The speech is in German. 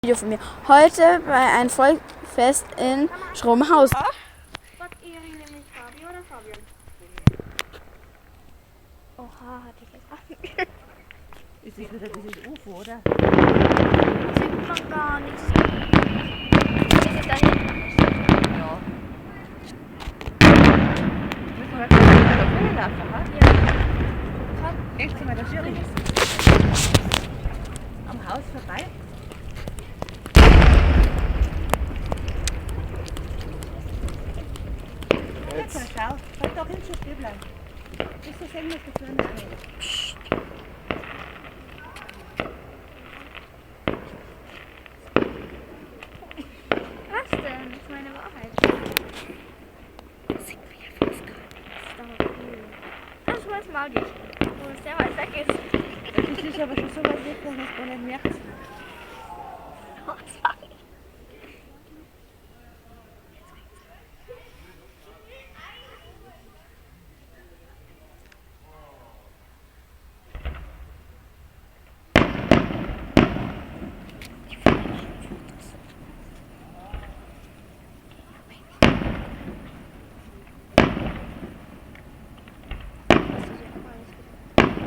Video von mir. Heute bei einem Volksfest in Schrobenhausen. Was Erin nämlich Fabi oder Fabian? Oha, hatte ich jetzt. Ist das wieder dieses UFO, oder? Sieht man gar nichts. Ist es da hinten? Ja. Müssen wir gleich da vorne laufen, ha? Ja. Echt so mal der Schirm ist. Am Haus vorbei. Jetzt mal schau. Halt doch hin, schon stehen bleiben. Bis du sehen musst, du vorne auch nicht. Was denn? Das ist meine Wahrheit. Das sieht mir ja fast gar nichts. Das ist doch cool. Das weiß mal nicht. Wo es sehr weit weg ist. Das ist aber schon so weit weg, dass man es gar nicht merkt.